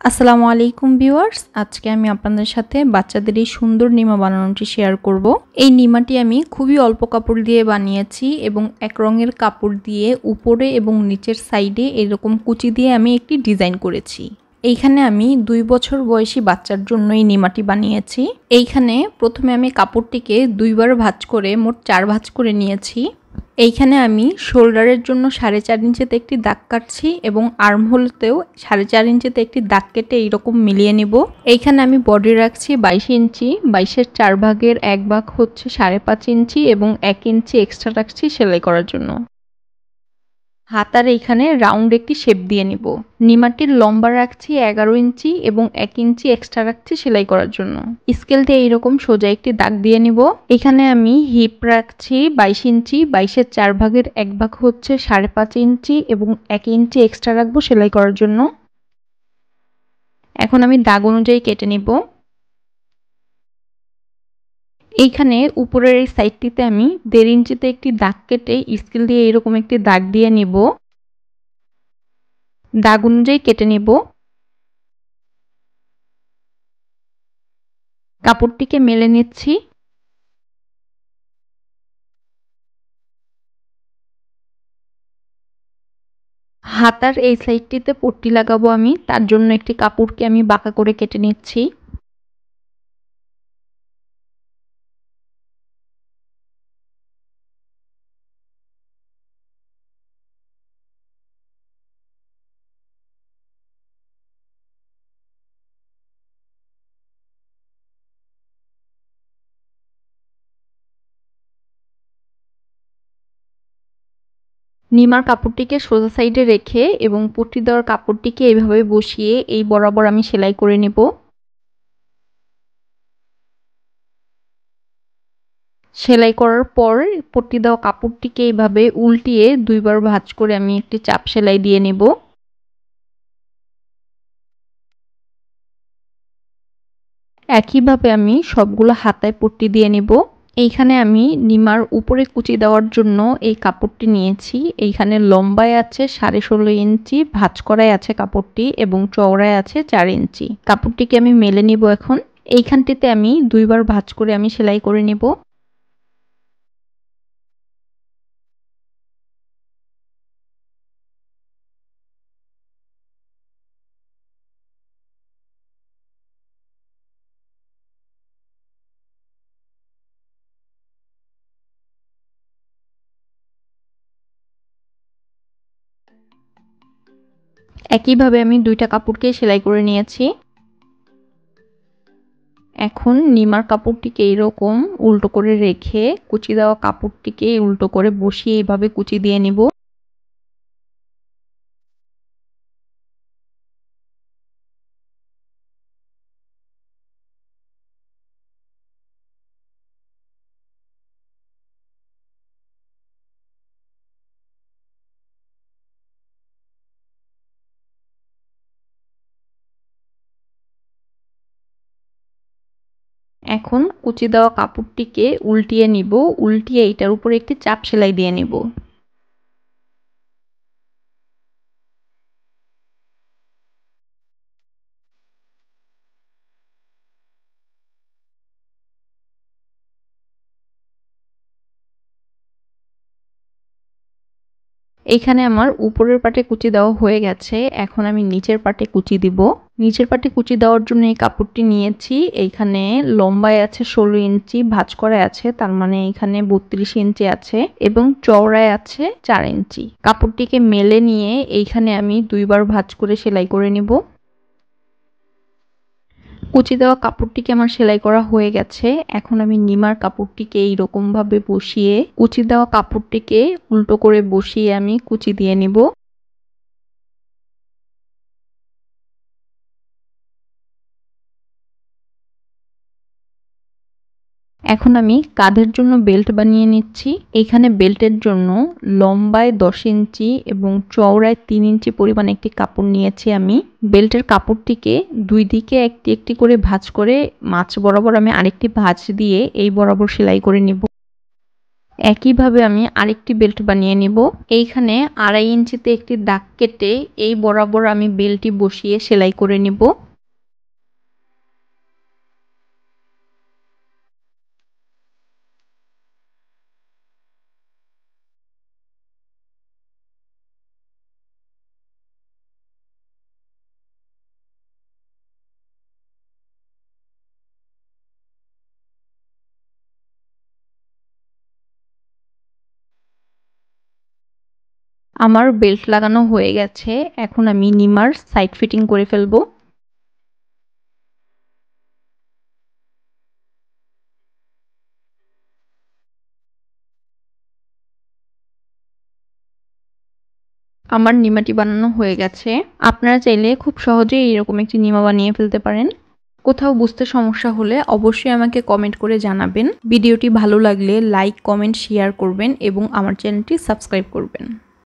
আসসালামু আলাইকুম ভিউয়ার্স, আজকে আমি আপনাদের সাথে বাচ্চাদের এই সুন্দর নিমা বানানোটি শেয়ার করব। এই নিমাটি আমি খুবই অল্প কাপড় দিয়ে বানিয়েছি এবং এক রঙের কাপড় দিয়ে উপরে এবং নিচের সাইডে এরকম কুচি দিয়ে আমি একটি ডিজাইন করেছি। এইখানে আমি 2 বছর বয়সী বাচ্চার জন্য এই নিমাটি বানিয়েছি। এইখানে প্রথমে আমি কাপড়টিকে 2 বার ভাঁজ করে মোট 4 ভাঁজ করে নিয়েছি। এইখানে আমি শোল্ডারের জন্য 4.5 ইঞ্চিতে একটি দাগ কাটছি এবং আর্মহোলতেও 4.5 ইঞ্চিতে একটি দাগ কেটে এইরকম মিলিয়ে নিব। এইখানে আমি বডি রাখছি 22 ইঞ্চি, 22-এর 4 ভাগের 1 ভাগ হচ্ছে 5.5 ইঞ্চি এবং 1 ইঞ্চি এক্সট্রা রাখছি সেলাই করার জন্য। হাতার এইখানে রাউন্ড একটি শেপ দিয়ে নিব। নিমাটির লম্বা রাখছি 11 ইঞ্চি এবং 1 ইঞ্চি এক্সট্রা রাখছি সেলাই করার জন্য। স্কেল দিয়ে এইরকম সোজা একটি দাগ দিয়ে নিব। এখানে আমি হিপ রাখছি 22 ইঞ্চি, 22-এর 4 ভাগের 1 ভাগ হচ্ছে 5.5 ইঞ্চি এবং 1 ইঞ্চি এক্সট্রা রাখবো সেলাই করার জন্য। এখন আমি দাগ অনুযায়ী কেটে নিব। এইখানে উপরের এই সাইডটিতে আমি 1.5 ইঞ্চিতে একটি দাগ কেটে স্কেল দিয়ে এরকম একটি দাগ দিয়ে নিব। দাগ অনুযায়ী কেটে নিব। কাপড়টিকে মেলে নিচ্ছি। হাতার এই সাইডটিতে পট্টি লাগাবো আমি, তার জন্য একটি কাপড়কে আমি বাঁকা করে কেটে নিচ্ছি। নিমার কাপড়টিকে সোজা সাইডে রেখে এবং পট্টি দেওয়ার কাপড়টিকে এইভাবে বসিয়ে এই বরাবর আমি সেলাই করে নেব। সেলাই করার পর পট্টি দেওয়া কাপড়টিকে এইভাবে উল্টিয়ে 2 বার ভাঁজ করে আমি একটি চাপ সেলাই দিয়ে নেব। একইভাবে আমি সবগুলো হাতায় পট্টি দিয়ে নেব। এইখানে আমি নিমার উপরে কুচি দেওয়ার জন্য এই কাপড়টি নিয়েছি। এইখানে লম্বায় আছে 16.5 ইঞ্চি, ভাঁজ করায় আছে কাপড়টি এবং চওড়ায় আছে 4 ইঞ্চি। কাপড়টিকে আমি মেলে নিব এখন। এইখানটিতে আমি 2 বার ভাঁজ করে আমি সেলাই করে নেব। একইভাবে আমি 2টা কাপড়কে সেলাই করে নিয়েছি। এখন নিমার কাপড়টিকে এইরকম উল্টো করে রেখে কুচি দেওয়া কাপড়টিকে উল্টো করে বসিয়ে এইভাবে কুচি দিয়ে নিব। এখন কুচি দেওয়া কাপড়টিকে উল্টিয়ে নিব। উল্টিয়ে এটার উপরে একটি চাপ সেলাই দিয়ে নিব। এইখানে আমার উপরের পাটে কুচি দেওয়া হয়ে গেছে। এখন আমি নিচের পাটে কুচি দিব। নিচের পাটে কুচি দেওয়ার জন্য এই কাপড়টি নিয়েছি। এইখানে লম্বায় আছে 16 ইঞ্চি, ভাঁজ করায় আছে, তার মানে এখানে 32 ইঞ্চি আছে এবং চওড়ায় আছে 4 ইঞ্চি। কাপড়টিকে মেলে নিয়ে এইখানে আমি 2 বার ভাঁজ করে সেলাই করে নিব। কুচি দেওয়া কাপড়টিকে আমার সেলাই করা হয়ে গেছে। এখন আমি নিমার কাপড়টিকে এইরকম ভাবে বসিয়ে কুচি দেওয়া কাপড়টিকে উল্টো করে বসিয়ে আমি কুচি দিয়ে নিব। এখন আমি কাঁধের জন্য বেল্ট বানিয়ে নিচ্ছি। এখানে বেল্টের জন্য লম্বায় 10 ইঞ্চি এবং চওড়ায় 3 ইঞ্চি পরিমাণ একটি কাপড় নিয়েছি আমি। বেল্টের কাপড়টিকে 2 দিকে একটি একটি করে ভাঁজ করে মাঝ বরাবর আমি আরেকটি ভাঁজ দিয়ে এই বরাবর সেলাই করে নিব। একইভাবে আমি আরেকটি বেল্ট বানিয়ে নিব। এইখানে 2.5 ইঞ্চিতে একটি দাগ কেটে এই বরাবর আমি বেল্টটি বসিয়ে সেলাই করে নিব। আমার বেল্ট লাগানো হয়ে গেছে। এখন আমি নিমার সাইড ফিটিং করে ফেলবো। আমার নিমাটি বানানো হয়ে গেছে। আপনারা চাইলে খুব সহজেই এরকম একটি নিমা বানিয়ে ফেলতে পারেন। কোথাও বুঝতে সমস্যা হলে অবশ্যই আমাকে কমেন্ট করে জানাবেন। ভিডিওটি ভালো লাগলে লাইক, কমেন্ট, শেয়ার করবেন এবং আমার চ্যানেলটি সাবস্ক্রাইব করবেন।